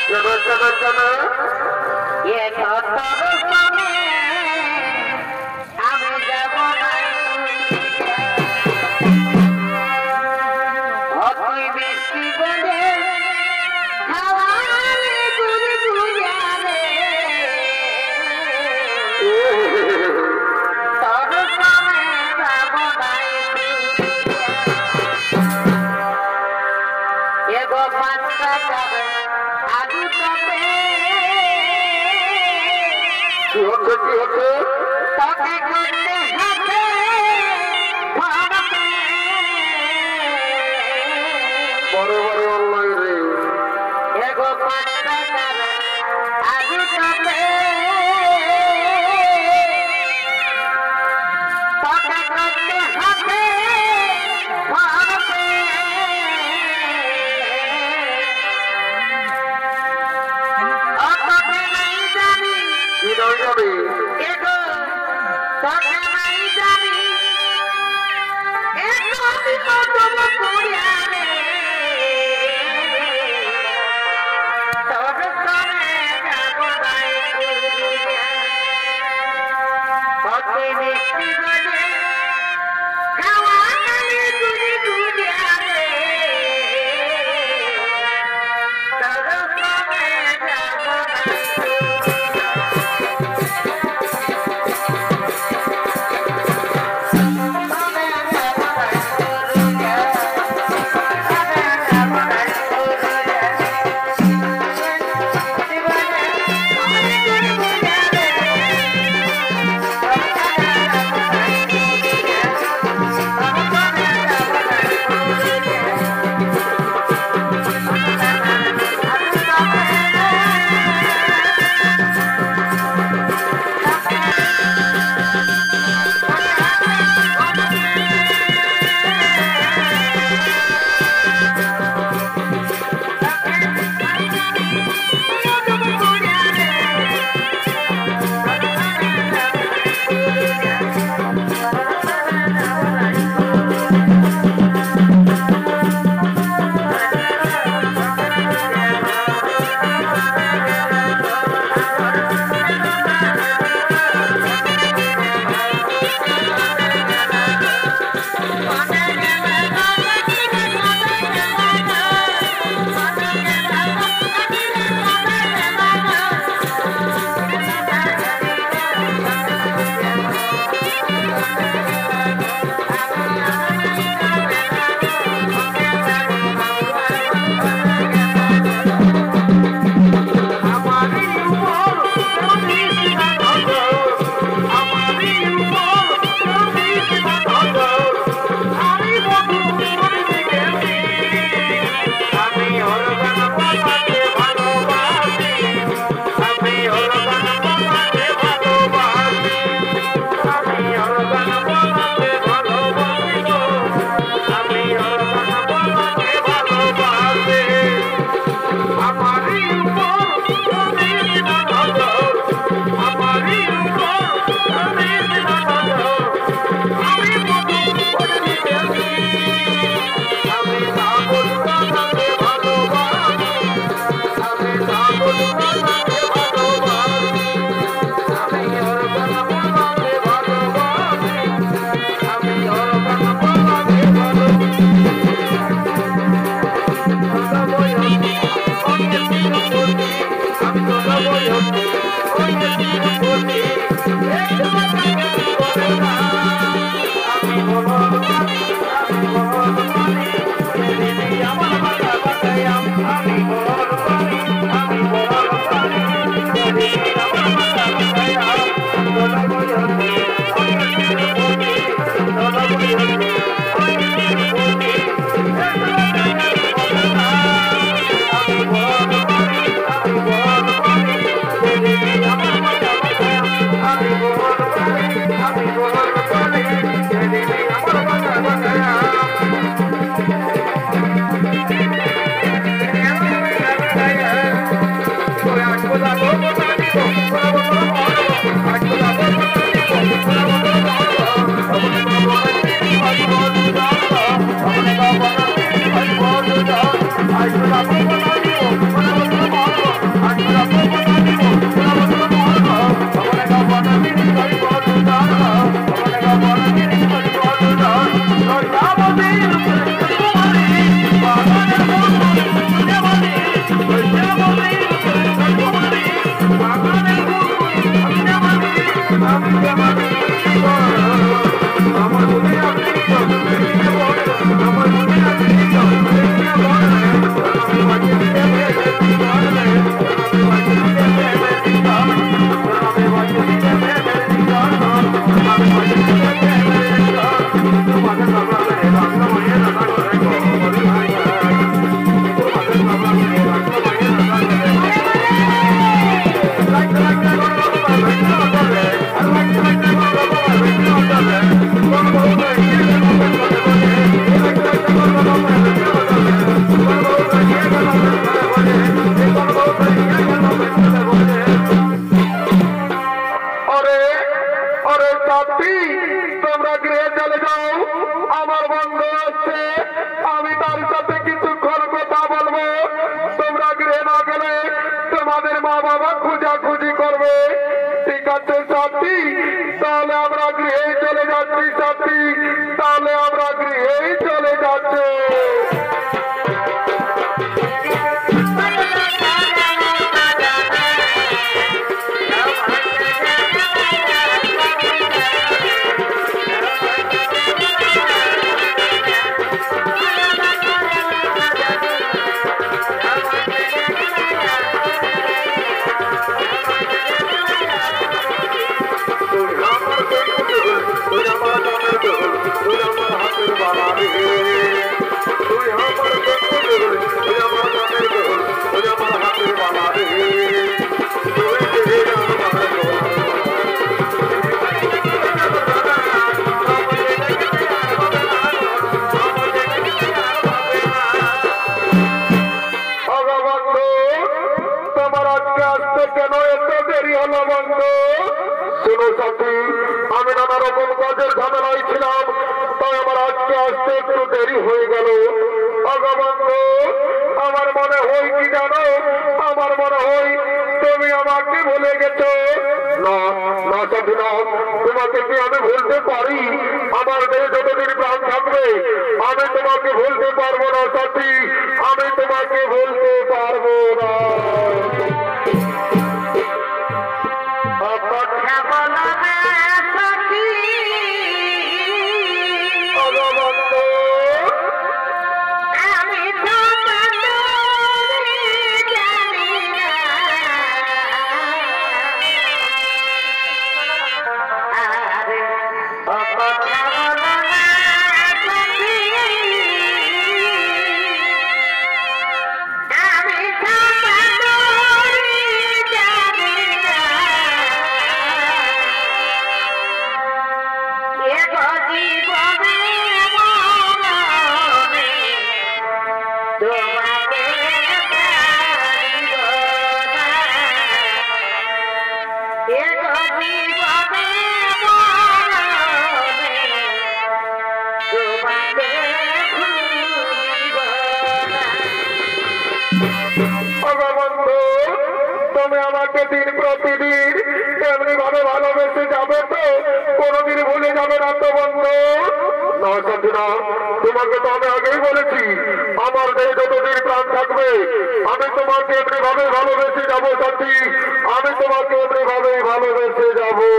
चलो चलो चलो ये तो तोर আমি যাব না তুই বেশি বলে খাওয়ালে গুলি গুলিয়ারে তোর সামনে যাব নাই এগো পাঁচটা যাবে আগু তবে কি হচ্ছে তোকে করতে হাতে ভাবতে বড় বড় অনলাইন রে এগো পাঁচটা যাবে আগু তবে তোকে করতে হাতে ভাবতে ও তোকে নাই জানি কি নয় যাবে এগো তোকে নাই জানি এগো আমি কতব পুরিয়া রে তোর সনে যাব নাই পুরিয়া তুই মিষ্টি বলে খাওয়ালে গুলি গুলিয়া রে তোর সনে যাব নাই আমি গেলে তোমাদের মা বাবা খোঁজাখুঁজি করবে। ঠিক আছে সাথী, তাহলে আমরা গৃহে চলে যাচ্ছি সাথী, তাহলে আমরা গৃহেই চলে যাচ্ছি। আমি নানা রকম কাজের ঝামেলায় ছিলাম, তাই আমার আজকে আসতে একটু দেরি হয়ে গেল। বন্ধু, আমার মনে হয় কি জানো, আমার মনে হয় তুমি আমাকে ভুলে গেছো। না না সাথী না, তোমাকে কি আমি ভুলতে পারি? আমার দেহে যতদিন প্রাণ থাকবে আমি তোমাকে ভুলতে পারবো না সাথী, আমি তোমাকে ভুলতে পারবো না। তুমি আমাকে দিন প্রতিদিন এমনি ভাবে ভালোবেসে যাবে তো? কোনোদিন ভুলে যাবে না তো বন্ধু? না সাথী না, তোমাকে তো আমি আগেই বলেছি আমার দেহে যতদিন প্রাণ থাকবে আমি তোমাকে এমনি ভাবে ভালোবেসে যাবো সাথী, আমি তোমাকে এমনি ভাবে ভালোবেসে যাবো।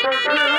Thank you.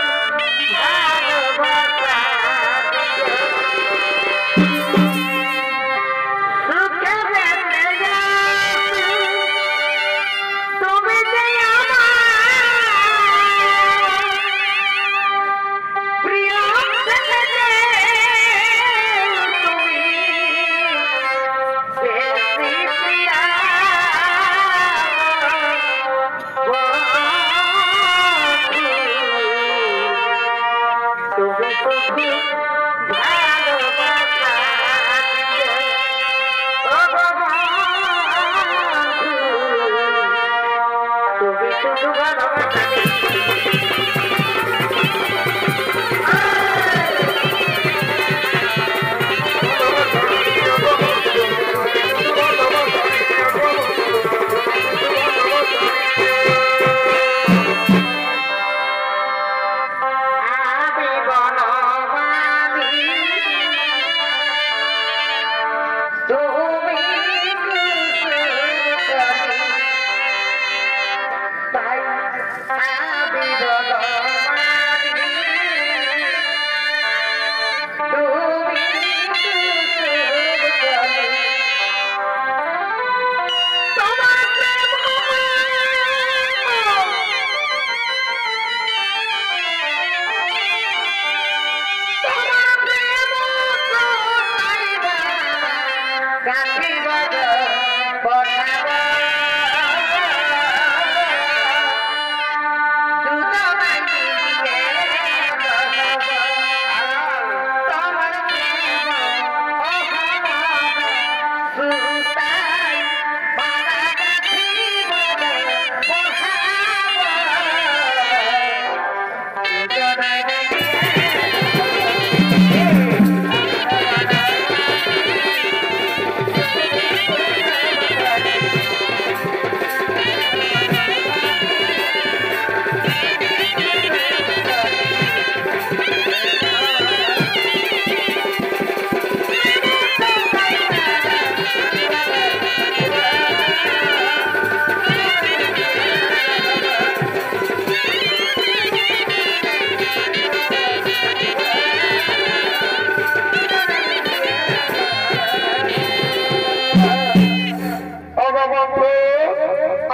বন্ধু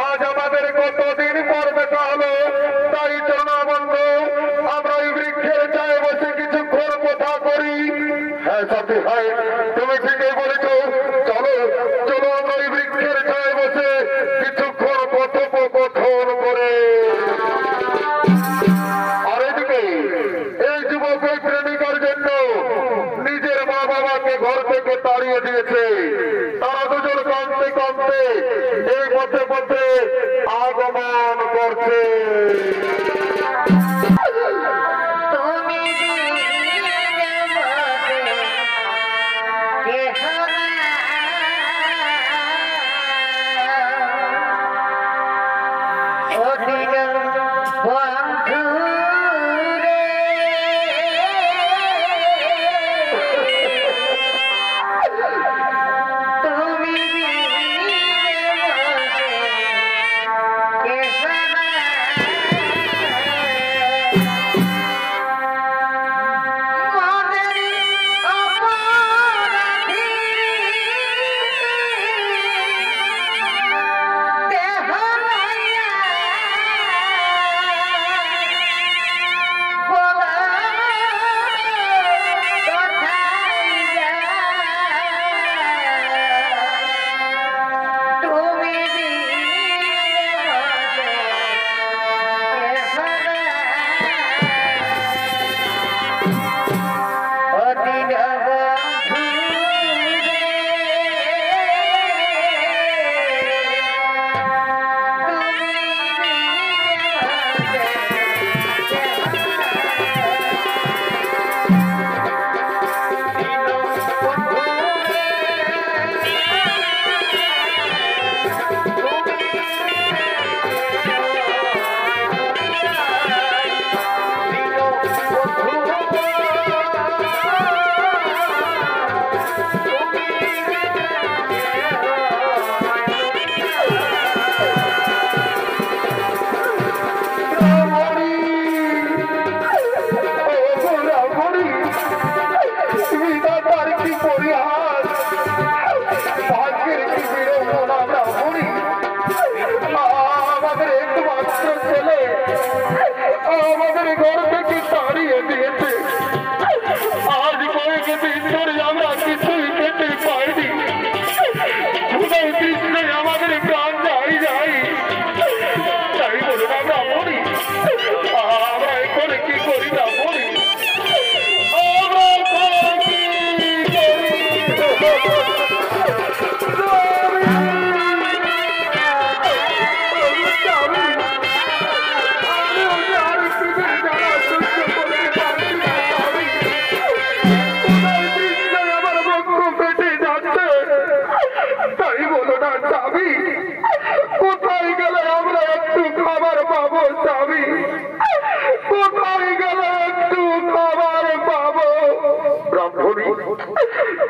আজ আমাদের কতদিন পর দেখা হলো, তাই চলো বন্ধু আমরা ওই বৃক্ষের ছায় বসে কিছুক্ষণ কথা করি। হ্যাঁ সাথী ভাই, তুমি ঠিকই বলেছো, চলো চলো আমরা ওই বৃক্ষের ছায় বসে কিছুক্ষণ কথোপকথন করে। আর এদিকে এই যুবক ওই প্রেমিকার জন্য নিজের মা বাবাকে ঘর থেকে তাড়িয়ে দিয়েছে। তারা দুজন কাঁদতে কাঁদতে এই পথে পথে আগমন করছে।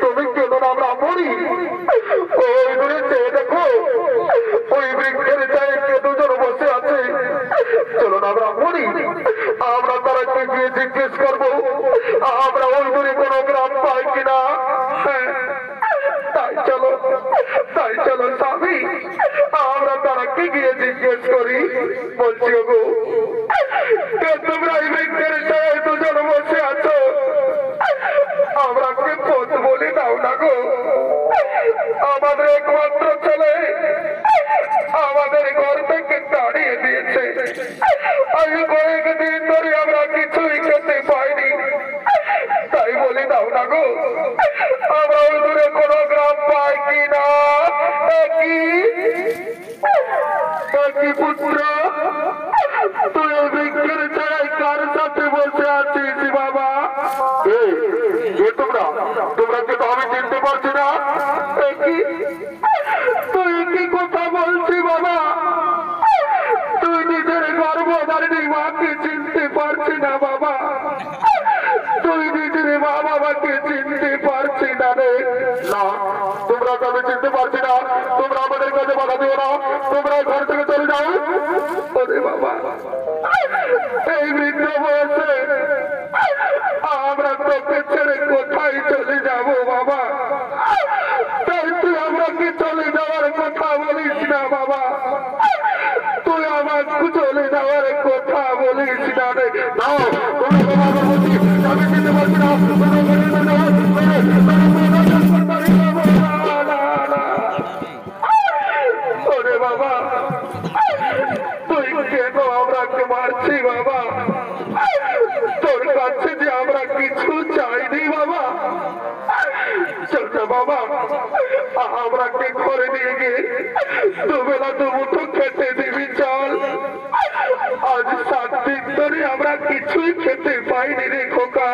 তুমি কেন না ব্রাহ্মণী, ওই দূরে চেয়ে দেখো ওই বৃক্ষের চায়ে কে দুজন বসে আছে। চলো না ব্রাহ্মণী, আমরা তারাকে গিয়ে জিজ্ঞেস করবো আমরা ওই দূরে কোনো গ্রাম পাই কিনা। হ্যাঁ তাই চলো স্বামী, আমরা তারাকে গিয়ে জিজ্ঞেস করি। বলছি গো, তোমরা এই বৃক্ষের চায়ে দুজন বসে আছো, আমরাকে পথ বলে দাও না গো। আমাদের একমাত্র ছেলে আমাদের ঘর থেকে তাড়িয়ে দিয়েছে। আমি কয়েকদিন ধরে আমরা কিছুই খেতে পাইনি, তাই বলে দাও না গো আমরা ওই দূরে কোনো গ্রাম পাই কিনা। কি পুত্র, তুই ওই বৃক্ষের ছায়ায় কার সাথে বসে আছিস বাবা? তোমরা কে তো আমি চিনতে পারছি না। তুই কি কথা বলছি বাবা? তুই নিজের গর্ভধারিণী মাকে চিনতে পারছি না বাবা? তুই নিজের মা বাবাকে চিনতে পারছি না রে? না, তোমরা তো আমি চিনতে পারছি না। তোমরা আমাদের কাছে বাধা দিও না, তোমরা ঘর থেকে চলে যাও। ওরে বাবা, এই বৃদ্ধ বয়সে আমরা তোকে ছেড়ে কোথায় চলে যাবো বাবা? তাই তুই আমরা কি চলে যাওয়ার কথা বলিস না বাবা, তুই আমার চলে যাওয়ার কথা বলিস না রে। আমি যেতে পারছি না, ওরে বাবা তুই কেন আমরাকে মারছি বাবা? তোর কাছে যে আমরা কিছু চাইনি বাবা। চলছে বাবা, আমরাকে ঘরে নিয়ে গিয়ে দুবেলা দুমুঠো খেতে দিবি চল। আজ 7 দিন ধরে আমরা কিছুই খেতে পাইনি রে খোকা।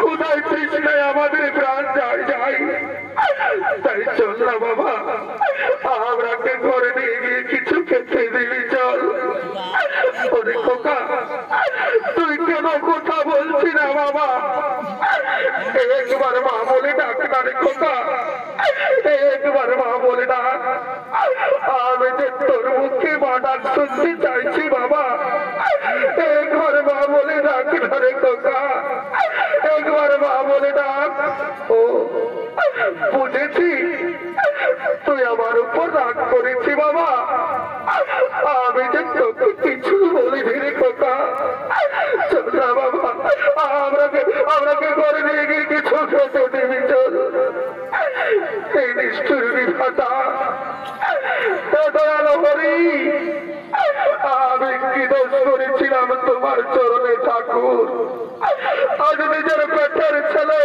ক্ষুধায় তৃষ্ণায় আমাদের প্রাণ যায় যায়। তাই চল না বাবা, আমরাকে ঘরে নিয়ে গিয়ে কিছু খেতে দিবি চল। ওরে খোকা তুই কেন কথা বলছি না বাবা? একবার মা বলে ডাক না রে খোকা, একবার মা বলে ডাক। আমি যে তোর মুখে মা ডাক শুনতে চাইছি বাবা। একবার মা বলে ডাক না রে খোকা, একবার মা বলে ডাক। ও বুঝেছি, তুই আমার উপর রাগ করেছি বাবা। আমি যে তোকে কিছু বলিনি রে খোকা। চল না বাবা, আমরাকে ঘরে নিয়ে গিয়ে কিছু খেতে দিবি চল। এই নিষ্ঠুর বিধাতা, দয়ালো হরি, আমি কি দোষ করেছিলাম তোমার চরণে ঠাকুর? আজ নিজের পেটের ছেলে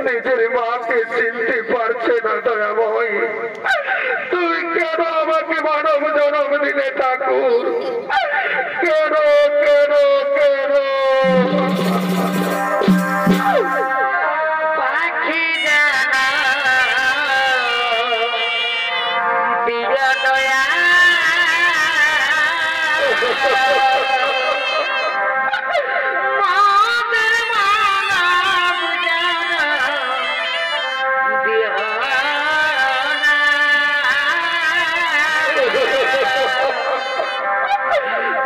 নিজের মাকে চিনতে পারছে না দয়াময়। তুই কেন আমাকে মানব জন্ম দিলে ঠাকুর? কেন কেন কেন? পাখি জানা দিয়া দয়া মাদের মানব জানা দিয়া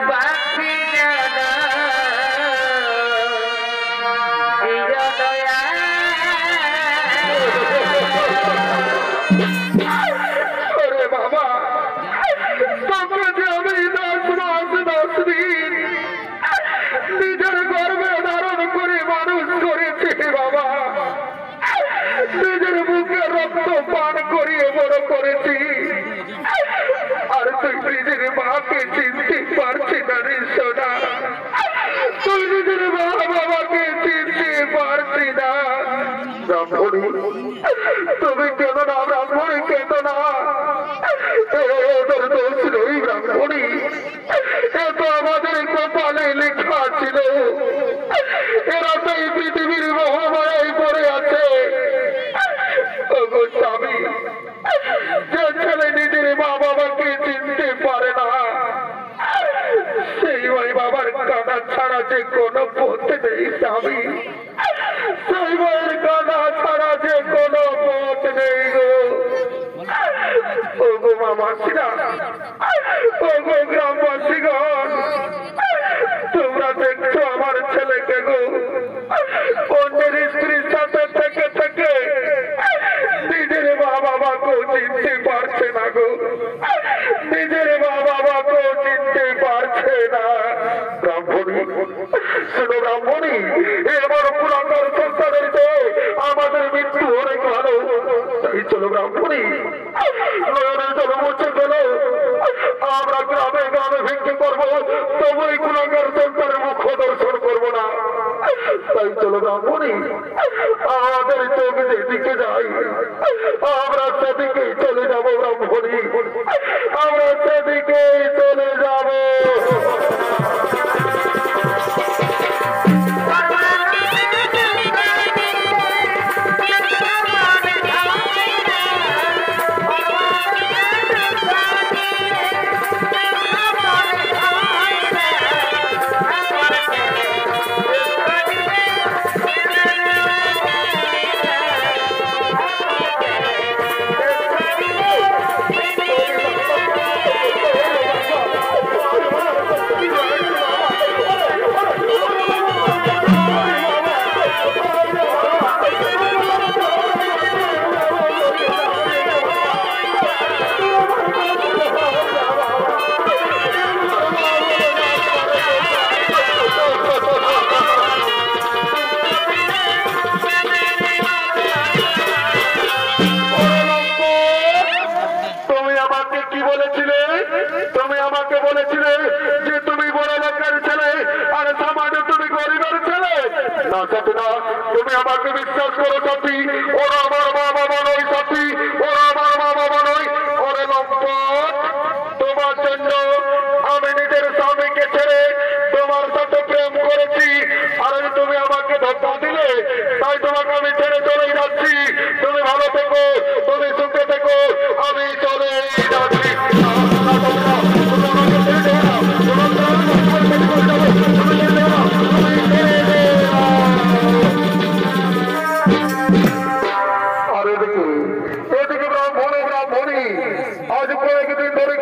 পাখি জানা দিয়া দয়া ওরে বাবা, তোকে যে আমি 10 মাস 10 দিন নিজের গর্ভে ধারণ করে মানুষ করেছি বাবা। নিজের বুকে রক্ত পান করিয়ে বড় করেছি, আর তুই নিজের মাকে চিনতে পারছি না রে সোনা। তুই নিজের মা বাবাকে চিনতে পারছি না। ব্রাহ্মণী তুমি কেন না? ব্রাহ্মণী কেন না? ওদের দোষ নেই ব্রাহ্মণী, এ তো আমাদের কপালে লেখা ছিল। এরা তো এই পৃথিবীর মহামায়ায় পড়ে আছে। ওগো স্বামী, যে ছেলে নিজের মা বাবাকে চিনতে পারে না, সেই ওই বাবার কাঁদা ছাড়া যে কোনো পথ নেই স্বামী। সেই মায়ের কাঁদা ছাড়া যে কোনো পথ নেই গো। ওগো মামাসিরা, ওগো গ্রামবাসীগণ, তোমরা দেখছো আমার ছেলেকে গো অন্যের স্ত্রীর সাথে থেকে থেকে নিজের মা বাবাকেও চিনতে পারছে না গো। নিজের মা বাবাকেও চিনতে পারছে না। ব্রাহ্মণী শোনো ব্রাহ্মণী, এবার পুরাতন সংসারের চেয়ে আমাদের মৃত্যু অনেক ভালো। তাই চলো ব্রাহ্মণী, নয়নের জল মুছে গেল, আমরা গ্রামে গ্রামে ভিক্ষে করবো, তবু এই গুণাগার সন্তানের মুখ দর্শন করবো না। তাই চলো ব্রাহ্মণী, আমাদের চোখ যেদিকে যাই আমরা সেদিকে চলে যাবো ব্রাহ্মণী, আমরা সেদিকে চলে যাবো। তুমি আমাকে বলেছিলে যে তুমি বড় লোকের ছেলে আর সমাজে তুমি গরিবের ছেলে। না সত্যি না, তুমি আমাকে বিশ্বাস করো সত্যি। ওরা আমার মা বাবা নয় সত্যি, ওরা আমার মা বাবা নয়। ওরে লম্পট, তোমার জন্য আমি নিজের স্বামীকে ছেড়ে তোমার সাথে প্রেম করেছি, আর তুমি আমাকে ধোঁকা দিলে, তাই তোমাকে আমি ছেড়ে চলে যাচ্ছি। তুমি ভালো থেকো, তুমি সুখে থেকো, আমি চলে যাচ্ছি। আর এদিকে ব্রাহ্মণী আজ কয়েকদিন ধরে